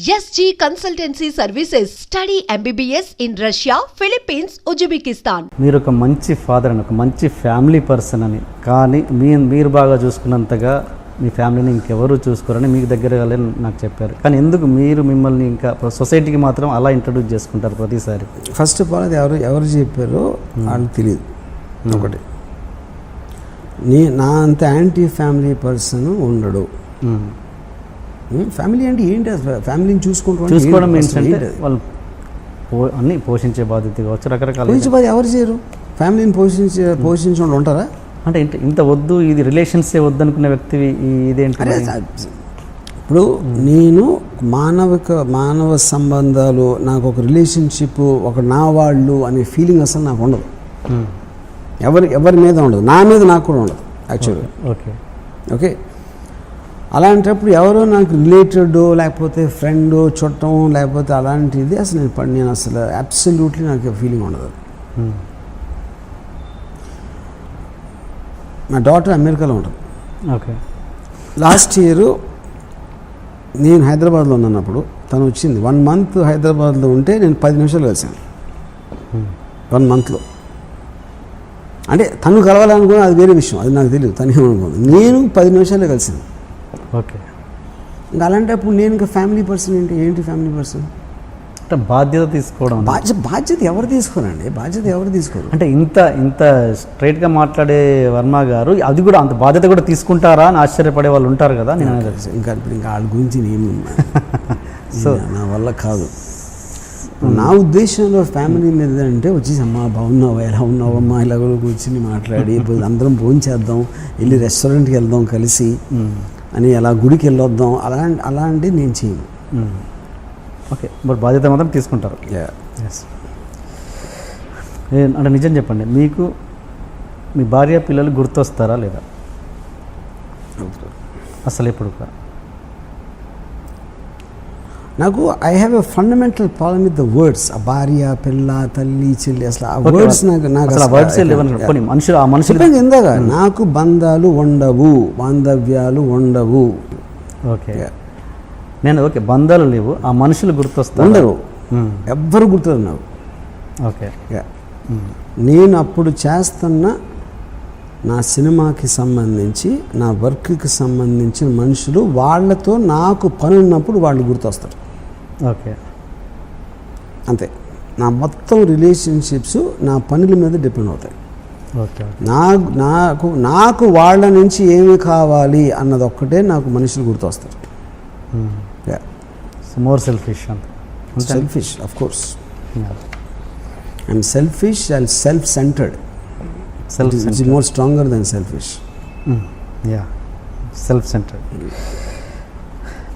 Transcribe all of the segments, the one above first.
SG Consultancy Services. Study MBBS in Russia, Philippines, Uzbekistan. మీరు ఒక మంచి ఫాదర్ అని, ఒక మంచి ఫ్యామిలీ పర్సన్ అని, కానీ మీరు బాగా చూసుకున్నంతగా మీ ఫ్యామిలీని ఇంకెవరు చూసుకోరని మీకు దగ్గర వాళ్ళని నాకు చెప్పారు. కానీ ఎందుకు మీరు మిమ్మల్ని ఇంకా సొసైటీకి మాత్రం అలా ఇంట్రడ్యూస్ చేసుకుంటారు ప్రతిసారి? ఫస్ట్ ఆఫ్ ఆల్ అది ఎవరు చెప్పారో వాళ్ళకి తెలియదు. ఒకటి, నా అంత యాంటీ ఫ్యామిలీ పర్సన్ ఉండడు. ఫ్యామిలీ అంటే ఏంటి? ఫ్యామిలీని చూసుకోవడం ఏంటంటే వాళ్ళు అన్నీ పోషించే బాధ్యత కావచ్చు, రకరకాల బాధ్యత ఎవరు చేయరు. ఫ్యామిలీని పోషించే వాళ్ళు ఉంటారా? అంటే ఇంత వద్దు, ఇది రిలేషన్సే వద్దు అనుకునే వ్యక్తి ఇదేంటి? ఇప్పుడు నేను మానవ సంబంధాలు, నాకు ఒక రిలేషన్షిప్, ఒక నా వాళ్ళు అనే ఫీలింగ్ అసలు నాకు ఉండదు. ఎవరి మీద ఉండదు, నా మీద నాకు కూడా ఉండదు యాక్చువల్గా. ఓకే, అలాంటప్పుడు ఎవరో నాకు రిలేటెడ్, లేకపోతే ఫ్రెండ్, చుట్టం, లేకపోతే అలాంటిది అసలు నేను అసలు అబ్సల్యూట్లీ నాకు ఫీలింగ్ ఉండదు. మా డాటర్ అమెరికాలో ఉంటుంది. ఓకే, లాస్ట్ ఇయర్ నేను హైదరాబాద్లో ఉన్నప్పుడు తను వచ్చింది. 1 month హైదరాబాద్లో ఉంటే నేను 10 నిమిషాలు కలిసాను 1 monthలో. అంటే తను కలవాలనుకున్నా అది వేరే విషయం, అది నాకు తెలియదు. తను ఏమనుకోదు, నేను 10 నిమిషాలే కలిసాను. ఓకే, ఇంకా అలాంటప్పుడు నేను ఇంకా ఫ్యామిలీ పర్సన్ ఏంటి ఫ్యామిలీ పర్సన్ అంటే బాధ్యత తీసుకోవడం. బాధ్యత ఎవరు తీసుకోరండి, బాధ్యత ఎవరు తీసుకోరు. అంటే ఇంత స్ట్రైట్గా మాట్లాడే వర్మ గారు అది కూడా అంత బాధ్యత కూడా తీసుకుంటారా అని ఆశ్చర్యపడే వాళ్ళు ఉంటారు కదా. నేను ఇంకా వాళ్ళ గురించి నేను సో నా వల్ల కాదు. నా ఉద్దేశంలో ఫ్యామిలీ మీద అంటే వచ్చేసి అమ్మా బాగున్నావా, ఎలా ఉన్నావమ్మా, ఇలా కూర్చుని మాట్లాడి అందరం భోజనం చేద్దాం, వెళ్ళి రెస్టారెంట్కి వెళ్దాం కలిసి అని, అలా గుడికి వెళ్ళొద్దాం, అలాంటివి నేను చేయను. ఓకే, బట్ బాధ్యత మాత్రం తీసుకుంటారు. ఎస్. అంటే నిజం చెప్పండి, మీకు మీ భార్య పిల్లలు గుర్తొస్తారా లేదా అసలు ఎప్పుడు? నాకు I have a fundamental problem with the words. భార్య, పిల్ల, తల్లి, చెల్లి, అసలు ఆ వర్డ్స్ మనుషులు ఇందాక నాకు బంధాలు ఉండవు, బాంధవ్యాలు ఉండవు. ఓకే, నేను ఓకే బంధాలు లేవు, ఆ మనుషులు గుర్తొస్తారు? ఉండరు, ఎవ్వరు గుర్తున్నారు నాకు. ఓకే, నేను అప్పుడు చేస్తున్న నా సినిమాకి సంబంధించి, నా వర్క్కి సంబంధించిన మనుషులు, వాళ్ళతో నాకు పని ఉన్నప్పుడు వాళ్ళు గుర్తొస్తారు. ఓకే, అంతే. నా మొత్తం రిలేషన్షిప్స్ నా పనుల మీద డిపెండ్ అవుతాయి. ఓకే, నాకు వాళ్ళ నుంచి ఏమి కావాలి అన్నది ఒక్కటే నాకు మనుషులు గుర్తొస్తారు. More selfish. Selfish, of course. I'm selfish and self centered. It's more stronger than selfish. Yeah, self centered.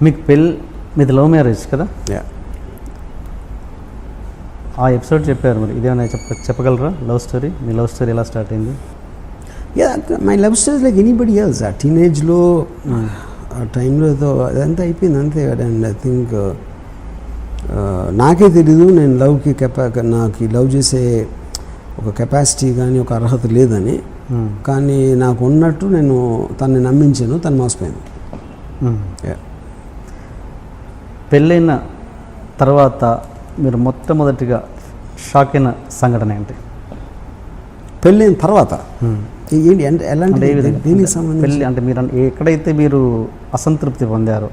మీకు మీది లవ్ మ్యారేజ్ కదా? Yeah. ఆ ఎపిసోడ్ చెప్పారు, మరి ఇదేమైనా చెప్పగలరా? లవ్ స్టోరీ, మీ లవ్ స్టోరీ ఎలా స్టార్ట్ అయింది? My love story like anybody else. ఆ టీనేజ్లో ఆ టైంలో అదంతా అయిపోయింది అంతే. అండ్ ఐ థింక్ నాకే తెలీదు నేను నాకు లవ్ చేసే ఒక కెపాసిటీ కానీ ఒక అర్హత లేదని. కానీ నాకు ఉన్నట్టు నేను తనని నమ్మించాను, తను మోసపోయింది. పెళ్ళైన తర్వాత మీరు మొట్టమొదటిగా షాక్ అయిన సంఘటన ఏంటి? పెళ్ళైన తర్వాత ఏంటి అంటే ఎలాంటి దీనికి సంబంధించి? పెళ్ళి అంటే మీరు ఎక్కడైతే మీరు అసంతృప్తి పొందారో,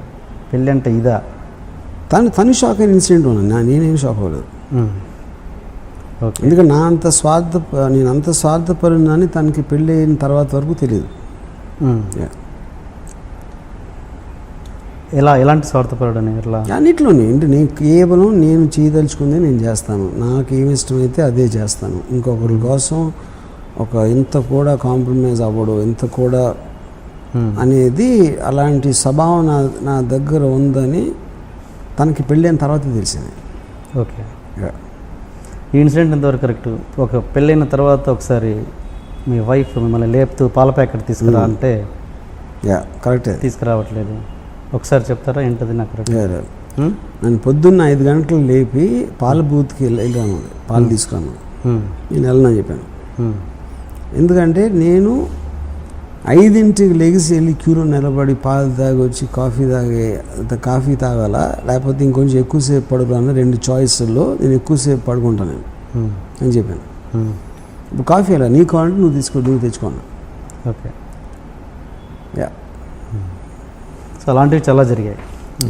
పెళ్ళి అంటే ఇదా? తను షాక్ అయిన ఇన్సిడెంట్ ఉన్నా, నేనేం షాక్ అవ్వలేదు. ఎందుకంటే నేను అంత స్వార్థపరున్నాని తనకి పెళ్ళి అయిన తర్వాత వరకు తెలియదు. ఎలాంటి స్వార్థపరుడని? అన్నిట్లోనే అంటే నేను కేవలం నేను చేయదలుచుకుందే నేను చేస్తాను, నాకు ఏమి ఇష్టమైతే అదే చేస్తాను. ఇంకొకరి కోసం ఇంత కూడా కాంప్రమైజ్ అవ్వడు, ఇంత కూడా అనేది అలాంటి స్వభావం నా దగ్గర ఉందని తనకి పెళ్ళి అయిన తర్వాత తెలిసింది. ఓకే, ఈ ఇన్సిడెంట్ ఎంతవరకు కరెక్ట్? ఒక పెళ్ళైన తర్వాత ఒకసారి మీ వైఫ్ మిమ్మల్ని లేపుతూ పాల ప్యాకెట్ తీసుకురా అంటే కరెక్టే, తీసుకురావట్లేదు. ఒకసారి చెప్తారా ఏంటది? నాకు నన్ను పొద్దున్న 5 గంటలు లేపి పాల బూత్కి వెళ్ళాను, పాలు తీసుకురాను. నేను వెళ్ళనని చెప్పాను. ఎందుకంటే నేను 5ంటికి లెగిసి వెళ్ళి క్యూలో నిలబడి పాలు తాగి వచ్చి కాఫీ తాగాలా లేకపోతే ఇంకొంచెం ఎక్కువసేపు పడుకోవాలన్నా 2 చాయిస్ల్లో నేను ఎక్కువసేపు పడుకుంటాను నేను అని చెప్పాను. ఇప్పుడు కాఫీ అలా నీకు కావాలంటే నువ్వు తెచ్చుకోను. ఓకే. యా. సో అలాంటివి చాలా జరిగాయి.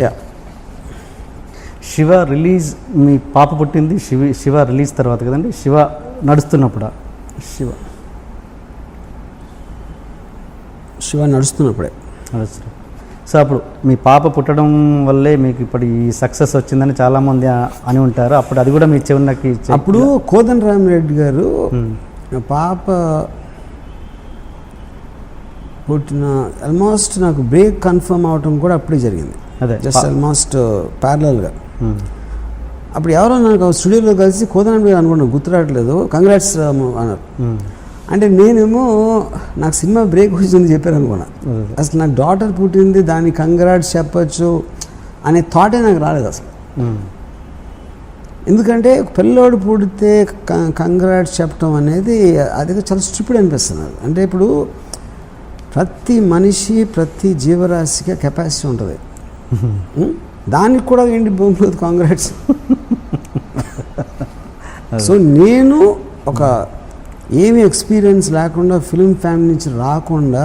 యా. శివ రిలీజ్, మీ పాప పుట్టింది శివ రిలీజ్ తర్వాత కదండి, శివ నడుస్తున్నప్పుడా? శివ నడుస్తున్నప్పుడే. సో అప్పుడు మీ పాప పుట్టడం వల్లే మీకు ఇప్పుడు ఈ సక్సెస్ వచ్చిందని చాలామంది అని ఉంటారు. అప్పుడు అది కూడా మీ చెవునకి అప్పుడు కోదండరామిరెడ్డి గారు పాప పుట్టిన ఆల్మోస్ట్ నాకు బ్రేక్ కన్ఫర్మ్ అవటం కూడా అప్పుడే జరిగింది. అదే జస్ట్ ఆల్మోస్ట్ ప్యారలల్గా. అప్పుడు ఎవరో నాకు స్టూడియోలో కలిసి కోదండరామిరెడ్డి అనుకున్నాను, గుర్తురావట్లేదు, కంగ్రాట్స్ అన్నారు. అంటే నేనేమో నాకు సినిమా బ్రేక్ వచ్చింది చెప్పారు అనుకున్నా. అసలు నాకు డాటర్ పుట్టింది, దానికి కంగ్రాట్స్ చెప్పచ్చు అనే థాటే నాకు రాలేదు అసలు. ఎందుకంటే పిల్లోడు పుడితే కంగ్రాట్స్ చెప్పడం అనేది అది చాలా స్టూపిడ్ అనిపిస్తుంది. అంటే ఇప్పుడు ప్రతి మనిషి ప్రతి జీవరాశికి కెపాసిటీ ఉంటుంది. దానికి కూడా ఏంటి బొమ్మలేదు కాంగ్రాట్స్. సో నేను ఒక ఏమీ ఎక్స్పీరియన్స్ లేకుండా ఫిల్మ్ ఫ్యామిలీ నుంచి రాకుండా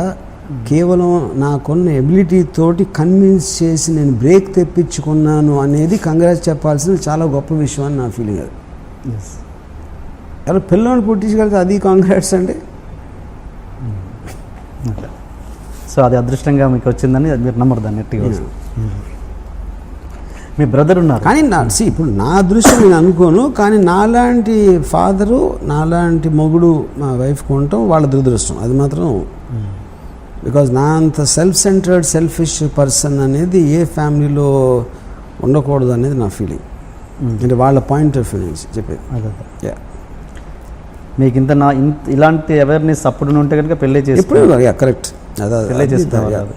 కేవలం నాకున్న ఎబిలిటీ తోటి కన్విన్స్ చేసి నేను బ్రేక్ తెప్పించుకున్నాను అనేది కంగ్రాట్స్ చెప్పాల్సిన చాలా గొప్ప విషయం అని నా ఫీలింగ్. అది ఎవరు పిల్లల్ని పుట్టించగలిగితే అది కాంగ్రాట్స్ అంటే. సో అది అదృష్టంగా మీకు వచ్చిందని మీరు నమ్మరు దాన్ని ఎట్టిగా. మీ బ్రదర్ ఉన్నారు కానీ ఇప్పుడు నా అదృష్టం నేను అనుకోను, కానీ నాలాంటి ఫాదరు నాలాంటి మొగుడు మా వైఫ్కి ఉండటం వాళ్ళ దురదృష్టం అది మాత్రం. బికాజ్ నా అంత సెల్ఫ్ సెంటర్డ్ సెల్ఫిష్ పర్సన్ అనేది ఏ ఫ్యామిలీలో ఉండకూడదు అనేది నా ఫీలింగ్. అంటే వాళ్ళ పాయింట్ ఆఫ్ వ్యూ నుంచి చెప్పేది. అదే మీకు ఇలాంటి అవేర్నెస్ అప్పుడు ఉంటే కనుక పెళ్ళి చేసి కరెక్ట్ పెళ్ళి చేస్తారు.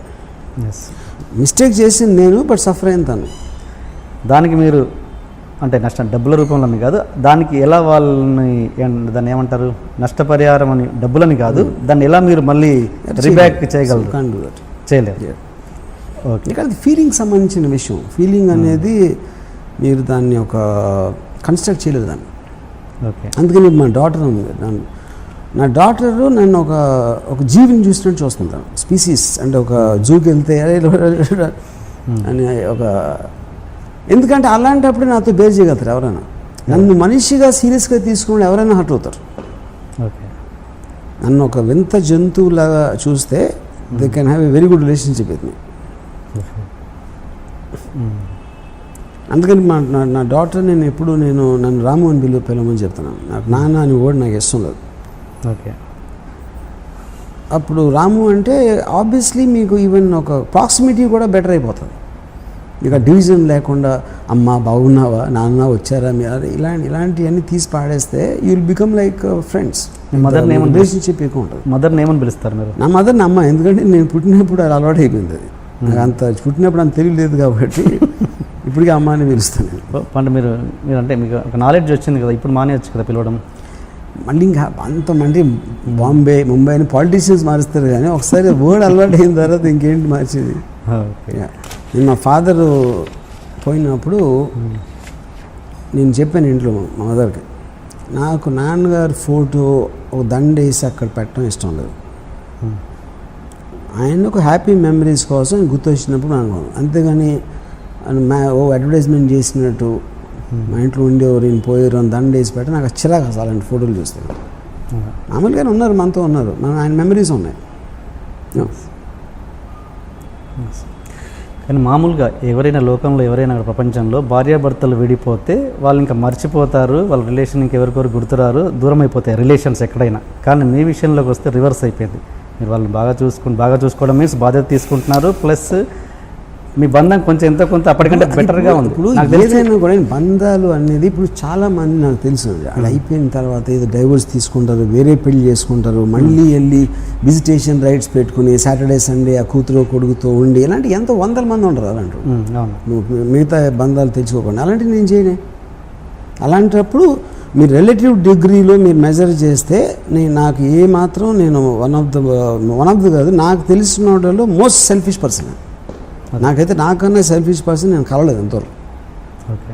మిస్టేక్ చేసింది నేను, బట్ సఫర్ అయిన తను. దానికి మీరు అంటే నష్టం డబ్బుల రూపంలో కాదు, దానికి ఎలా వాళ్ళని దాన్ని ఏమంటారు నష్టపరిహారం అని డబ్బులని కాదు, దాన్ని ఎలా మీరు మళ్ళీ రీబ్యాక్ చేయగలరు? చేయలేరు. ఓకే. అది ఫీలింగ్ సంబంధించిన విషయం. ఫీలింగ్ అనేది మీరు దాన్ని ఒక కన్స్ట్రక్ట్ చేయలేదు దాన్ని. ఓకే. అందుకని మా డాటర్ ఉంది, నా డాటరు నన్ను ఒక జీవిని చూసినట్టు చూస్తుంటాను. స్పీసీస్ అంటే ఒక జూకి వెళ్తే అని ఒక, ఎందుకంటే అలాంటప్పుడు నాతో బేర్ చేయగలుగుతారు ఎవరైనా. నన్ను మనిషిగా సీరియస్గా తీసుకుని ఎవరైనా హర్ట్ అవుతారు. ఓకే. నన్ను ఒక వింత జంతువులాగా చూస్తే they can have a very good relationship with me. అందుకని నా డాటర్ నన్ను రాము అని పిలవమని చెప్తున్నాను. నాకు నాన్న అని వర్డ్ నాకు ఇష్టం లేదు. ఓకే. అప్పుడు రాము అంటే ఆబ్వియస్లీ మీకు ఈవెన్ ఒక ప్రాక్సిమిటీ కూడా బెటర్ అయిపోతుంది. ఇక డివిజన్ లేకుండా అమ్మ బాగున్నావా, నాన్న వచ్చారా, ఇలాంటివన్నీ తీసి పాడేస్తే you will become like friends. మదర్ని ఏమని రిలేషన్షిప్ ఎక్కువ ఉంటుంది. మదర్ని ఏమని పిలుస్తారు మీరు? నా మదర్ని అమ్మ, ఎందుకంటే నేను పుట్టినప్పుడు అది అలవాటు అయిపోయింది. అది నాకు అంత పుట్టినప్పుడు అంత తెలియలేదు కాబట్టి ఇప్పటికీ అమ్మ అని పిలుస్తాను. అంటే మీరు అంటే మీకు ఒక నాలెడ్జ్ వచ్చింది కదా, ఇప్పుడు మానేయచ్చు కదా పిలవడం. మళ్ళీ ఇంకా అంతమంది ముంబై అని పాలిటీషియన్స్ మారుస్తారు, కానీ ఒకసారి వర్డ్ అలవాటు అయిన తర్వాత ఇంకేంటి మార్చేది. నేను మా ఫాదరు పోయినప్పుడు నేను చెప్పాను ఇంట్లో మా మదర్కి, నాకు నాన్నగారు ఫోటో ఒక దండ వేసి అక్కడ పెట్టడం ఇష్టం లేదు. ఆయన ఒక హ్యాపీ మెమరీస్ కోసం గుర్తొచ్చినప్పుడు అనుకోను, అంతేగాని అడ్వర్టైజ్మెంట్ చేసినట్టు మా ఇంట్లో ఉండేవారు ఈయన పోయారు అని దండ వేసి పెట్ట నాకు చిరాకు అసలు అలాంటి ఫోటోలు చూస్తాను. మామూలుగానే ఉన్నారు, మనతో ఉన్నారు, ఆయన మెమరీస్ ఉన్నాయి. కానీ మామూలుగా ఎవరైనా లోకంలో ఎవరైనా ప్రపంచంలో భార్యాభర్తలు విడిపోతే వాళ్ళు ఇంకా మర్చిపోతారు, వాళ్ళ రిలేషన్ ఇంకెవరికొరు గుర్తురారు, దూరం అయిపోతాయి రిలేషన్స్ ఎక్కడైనా. కానీ మీ విషయంలోకి వస్తే రివర్స్ అయిపోయింది. మీరు వాళ్ళని బాగా చూసుకోవడం మీన్స్ బాధ్యత తీసుకుంటున్నారు, ప్లస్ మీ బంధం కొంచెం ఎంతో కొంత అప్పటికంటే బెటర్గా ఉంది. ఇప్పుడు ఏదైనా కూడా బంధాలు అనేది ఇప్పుడు చాలామంది నాకు తెలుసు అక్కడ అయిపోయిన తర్వాత ఏదో డైవర్స్ తీసుకుంటారు, వేరే పెళ్లి చేసుకుంటారు, మళ్ళీ వెళ్ళి విజిటేషన్ రైట్స్ పెట్టుకుని సాటర్డే సండే ఆ కూతురు కొడుకుతో ఉండి ఇలాంటి ఎంతో 100 మంది ఉంటారు అలాంటి మిగతా బంధాలు తెలుసుకోకుండా. అలాంటివి నేను చేయనే. అలాంటప్పుడు మీరు రిలేటివ్ డిగ్రీలో మీరు మెజర్ చేస్తే నాకు ఏ మాత్రం నేను వన్ ఆఫ్ ది కాదు, నాకు తెలిసిన వాళ్ళలో మోస్ట్ సెల్ఫిష్ పర్సన్. నాకైతే నాకన్నా సెల్ఫిష్ పర్సన్ నేను కలవలేదు ఎంతవరకు. ఓకే.